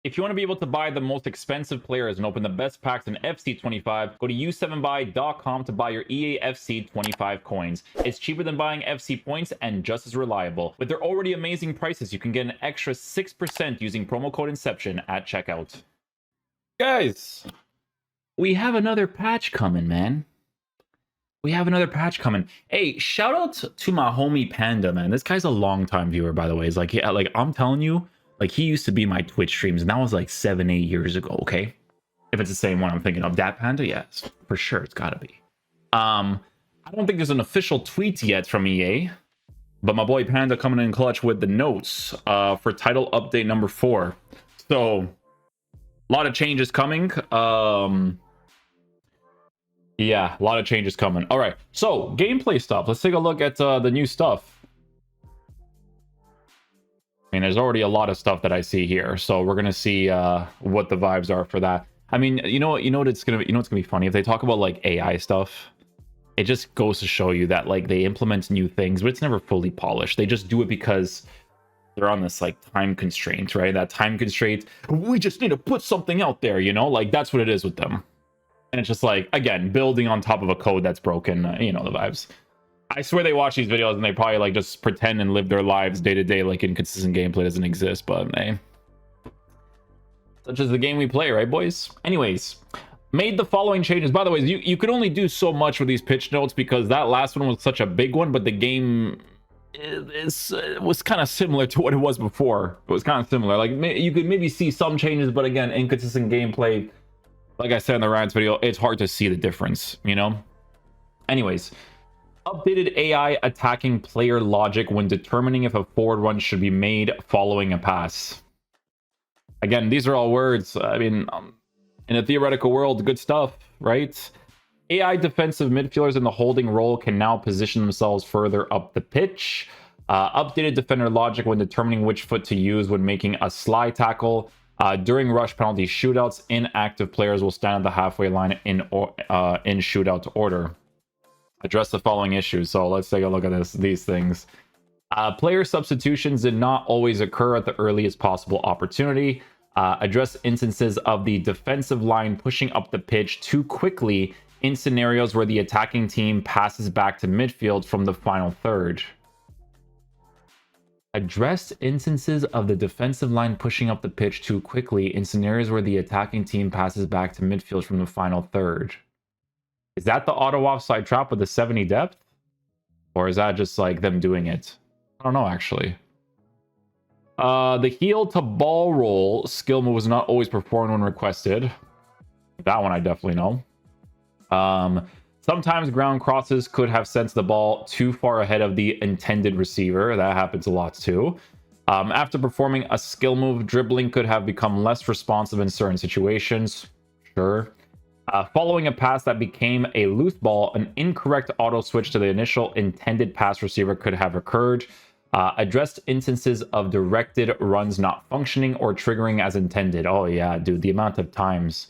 If you want to be able to buy the most expensive players and open the best packs in FC25, go to u7buy.com to buy your EA FC 25 coins. It's cheaper than buying FC points and just as reliable. With their already amazing prices, you can get an extra 6% using promo code Inception at checkout. Guys, we have another patch coming, man. We have another patch coming. Hey, shout out to my homie Panda, man. This guy's a long-time viewer, by the way. It's like, yeah, like I'm telling you, like he used to be my Twitch streams, and that was like 7-8 years ago. Okay, if it's the same one I'm thinking of, that Panda, yes, for sure, it's gotta be. I don't think there's an official tweet yet from EA, but my boy Panda coming in clutch with the notes for title update number 4. So a lot of changes coming. Yeah, a lot of changes coming. All right, so gameplay stuff. Let's take a look at the new stuff. I mean, there's already a lot of stuff that I see here, so we're gonna see what the vibes are for that. I mean, you know what it's gonna be funny if they talk about like AI stuff. It just goes to show you that like they implement new things, but it's never fully polished. They just do it because they're on this like time constraint, right? That time constraint. We just need to put something out there, you know, like that's what it is with them. And it's just like, again, building on top of a code that's broken, you know, the vibes. I swear they watch these videos and they probably like just pretend and live their lives day to day like inconsistent gameplay doesn't exist, but hey. Such is the game we play, right, boys? Anyways, made the following changes. By the way, you could only do so much with these pitch notes because that last one was such a big one, but the game was kind of similar to what it was before. It was kind of similar. Like, you could maybe see some changes, but again, inconsistent gameplay. Like I said in the Ryan's video, it's hard to see the difference, you know? Anyways, updated AI attacking player logic when determining if a forward run should be made following a pass. Again, these are all words. I mean, in a theoretical world, good stuff, right? AI defensive midfielders in the holding role can now position themselves further up the pitch. Updated defender logic when determining which foot to use when making a slide tackle. During rush penalty shootouts, inactive players will stand at the halfway line in shootout order. Address the following issues. So let's take a look at these things. Player substitutions did not always occur at the earliest possible opportunity. Address instances of the defensive line pushing up the pitch too quickly in scenarios where the attacking team passes back to midfield from the final third. Addressed instances of the defensive line pushing up the pitch too quickly in scenarios where the attacking team passes back to midfield from the final third. Is that the auto offside trap with the 70 depth? Or is that just like them doing it? I don't know, actually. The heel to ball roll skill move was not always performed when requested. That one I definitely know. Sometimes ground crosses could have sent the ball too far ahead of the intended receiver. That happens a lot too. After performing a skill move, dribbling could have become less responsive in certain situations. Sure. Following a pass that became a loose ball, an incorrect auto switch to the initial intended pass receiver could have occurred. Addressed instances of directed runs not functioning or triggering as intended. Oh yeah, dude, the amount of times.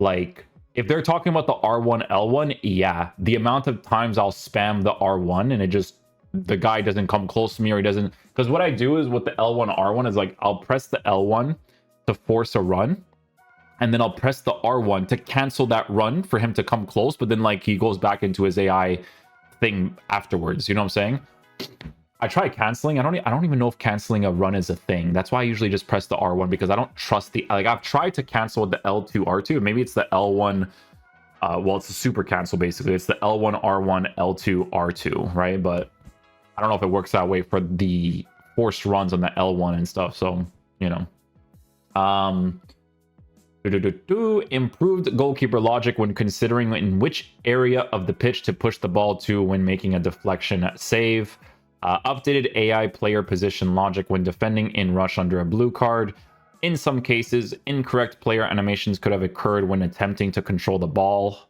Like, if they're talking about the R1, L1, yeah, the amount of times I'll spam the R1 and it just, the guy doesn't come close to me or he doesn't, because what I do is with the L1, R1 is like, I'll press the L1 to force a run, and then I'll press the R1 to cancel that run for him to come close, but then like he goes back into his AI thing afterwards, you know what I'm saying? I try canceling. I don't even know if canceling a run is a thing. That's why I usually just press the R1 because I don't trust the, like, I've tried to cancel with the L2 R2. Maybe it's the L1 well, it's a super cancel basically. It's the L1 R1 L2 R2, right? But I don't know if it works that way for the forced runs on the L1 and stuff. So, you know. Improved goalkeeper logic when considering in which area of the pitch to push the ball to when making a deflection save. Updated AI player position logic when defending in rush under a blue card. In some cases, incorrect player animations could have occurred when attempting to control the ball.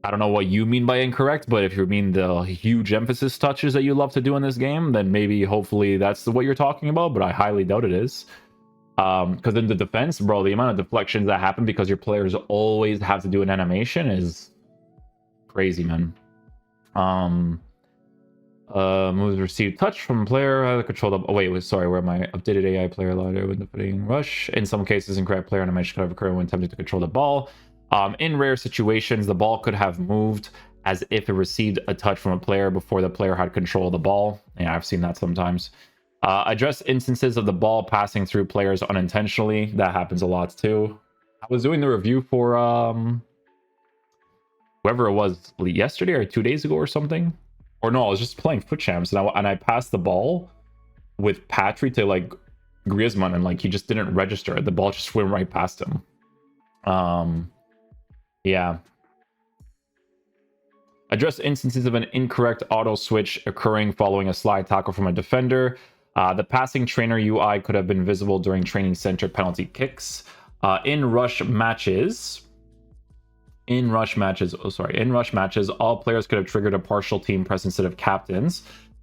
I don't know what you mean by incorrect, but if you mean the huge emphasis touches that you love to do in this game, then maybe, hopefully, that's what you're talking about, but I highly doubt it is. Because in the defense, bro, the amount of deflections that happen because your players always have to do an animation is crazy, man. Moves received touch from player controlled. Oh wait, sorry. Where my updated AI player ladder when defeating rush. In some cases, incorrect player animation could have occurred when attempting to control the ball. In rare situations, the ball could have moved as if it received a touch from a player before the player had control of the ball. Yeah, I've seen that sometimes. Address instances of the ball passing through players unintentionally. That happens a lot too. I was doing the review for whoever it was yesterday or 2 days ago or something. Or no, I was just playing foot champs and I passed the ball with Patry to like Griezmann and like he just didn't register. The ball just went right past him. Yeah. Address instances of an incorrect auto switch occurring following a slide tackle from a defender. The passing trainer UI could have been visible during training center penalty kicks. In rush matches, all players could have triggered a partial team press instead of captains.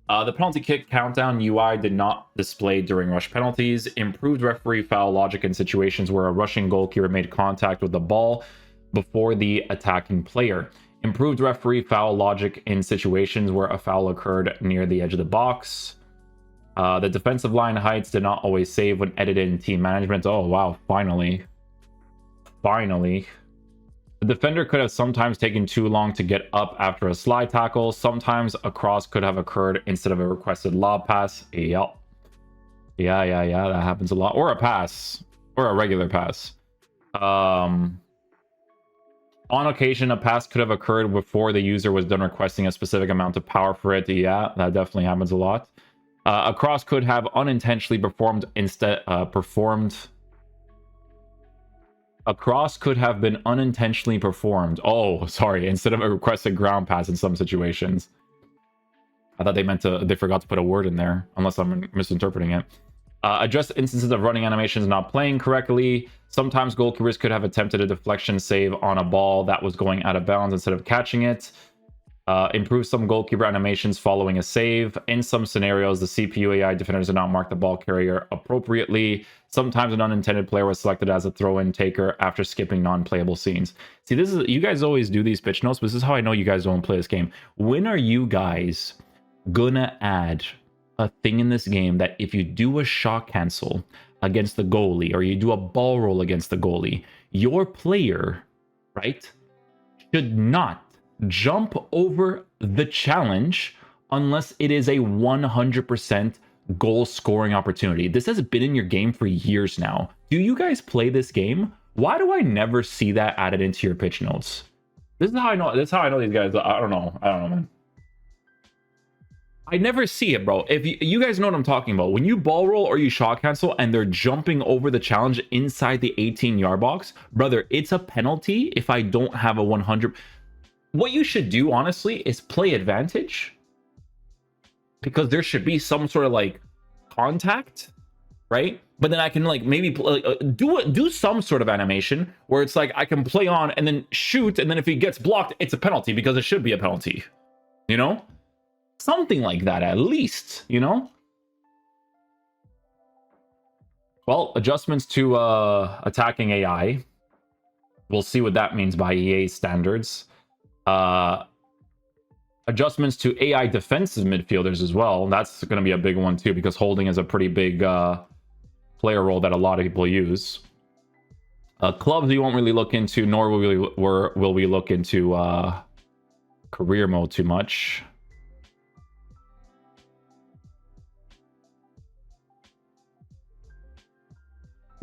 The penalty kick countdown UI did not display during rush penalties. Improved referee foul logic in situations where a rushing goalkeeper made contact with the ball before the attacking player. Improved referee foul logic in situations where a foul occurred near the edge of the box. The defensive line heights did not always save when edited in team management. Oh, wow. Finally. The defender could have sometimes taken too long to get up after a slide tackle. Sometimes a cross could have occurred instead of a requested lob pass. Yep. Yeah. That happens a lot. Or a pass. Or a regular pass. On occasion, a pass could have occurred before the user was done requesting a specific amount of power for it. Yeah, that definitely happens a lot. A cross could have unintentionally A cross could have been unintentionally performed. Oh, sorry. Instead of a requested ground pass in some situations. I thought they forgot to put a word in there, unless I'm misinterpreting it. Address instances of running animations not playing correctly. Sometimes goalkeepers could have attempted a deflection save on a ball that was going out of bounds instead of catching it. Improve some goalkeeper animations following a save. In some scenarios, the CPU AI defenders did not mark the ball carrier appropriately. Sometimes an unintended player was selected as a throw-in taker after skipping non-playable scenes. See, this is, you guys always do these pitch notes, but this is how I know you guys don't play this game. When are you guys gonna add a thing in this game that if you do a shot cancel against the goalie or you do a ball roll against the goalie, your player, right, should not jump over the challenge unless it is a 100% goal scoring opportunity? This has been in your game for years now. Do you guys play this game? Why do I never see that added into your pitch notes? This is how I know. This is how I know these guys. I don't know, man. I never see it, bro. If you guys know what I'm talking about, when you ball roll or you shot cancel and they're jumping over the challenge inside the 18-yard box, brother, it's a penalty if I don't have a 100. What you should do, honestly, is play advantage, because there should be some sort of like contact, right? But then I can like maybe do some sort of animation where it's like I can play on and then shoot, and then if he gets blocked, it's a penalty because it should be a penalty, you know? Something like that at least, you know? Well, adjustments to attacking AI. We'll see what that means by EA standards. Adjustments to AI defensive midfielders as well. That's going to be a big one too, because holding is a pretty big player role that a lot of people use. Clubs we won't really look into, nor will we look into career mode too much.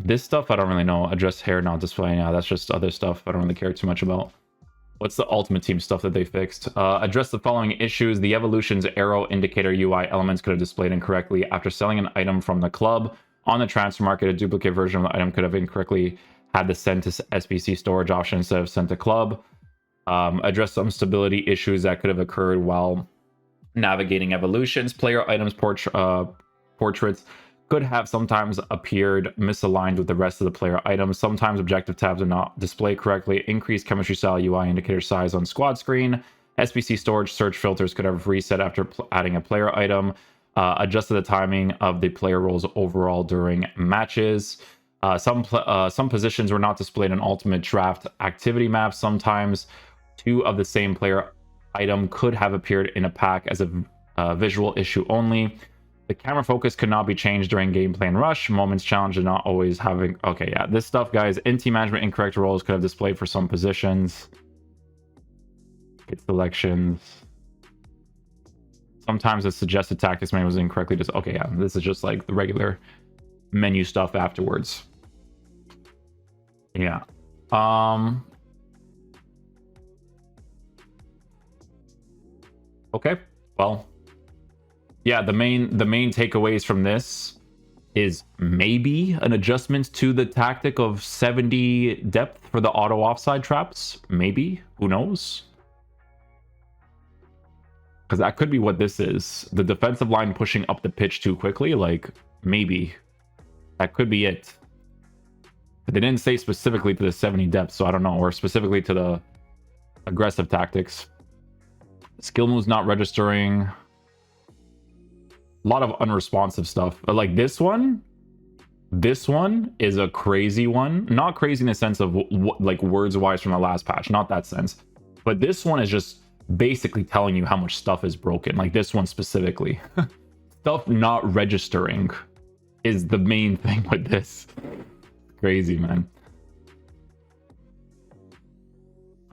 This stuff I don't really know. Address hair not displaying. Yeah, that's just other stuff I don't really care too much about. What's the Ultimate Team stuff that they fixed? Address the following issues. The Evolution's arrow indicator UI elements could have displayed incorrectly. After selling an item from the club on the transfer market, a duplicate version of the item could have incorrectly had the send to SBC storage option instead of sent to club. Address some stability issues that could have occurred while navigating Evolutions. Player items portraits could have sometimes appeared misaligned with the rest of the player items. Sometimes objective tabs are not displayed correctly. Increased chemistry style UI indicator size on squad screen. SBC storage search filters could have reset after adding a player item. Adjusted the timing of the player roles overall during matches. Some positions were not displayed in Ultimate Draft activity maps. Sometimes two of the same player item could have appeared in a pack as visual issue only. The camera focus could not be changed during gameplay and rush. Moments challenge and not always having... Okay, yeah, this stuff, guys. NT management incorrect roles could have displayed for some positions. Hit selections. Sometimes the suggested tactics menu was incorrectly just... Okay, yeah, this is just like the regular menu stuff afterwards. Yeah. Okay, well... Yeah, the main takeaways from this is maybe an adjustment to the tactic of 70 depth for the auto offside traps. Maybe. Who knows? Because that could be what this is. The defensive line pushing up the pitch too quickly. Like, maybe. That could be it. But they didn't say specifically to the 70 depth, so I don't know. Or specifically to the aggressive tactics. Skill moves not registering. A lot of unresponsive stuff. But like this one is a crazy one. Not crazy in the sense of like words wise from the last patch, not that sense. But this one is just basically telling you how much stuff is broken. Like this one specifically. Stuff not registering is the main thing with this. Crazy, man.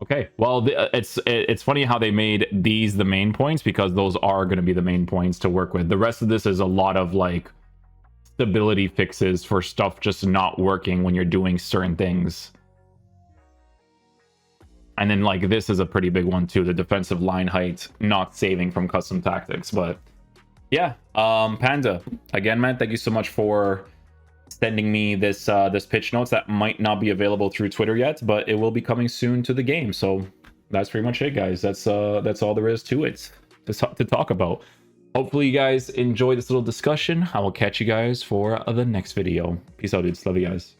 Okay, well, it's funny how they made these the main points, because those are going to be the main points to work with. The rest of this is a lot of like stability fixes for stuff just not working when you're doing certain things. And then like this is a pretty big one too, the defensive line height not saving from custom tactics. But yeah, Panda, again, man, thank you so much for sending me this this pitch notes that might not be available through Twitter yet, but it will be coming soon to the game. So that's pretty much it, guys. That's all there is to it to talk about. Hopefully you guys enjoy this little discussion. I will catch you guys for the next video. Peace out, dudes. Love you guys.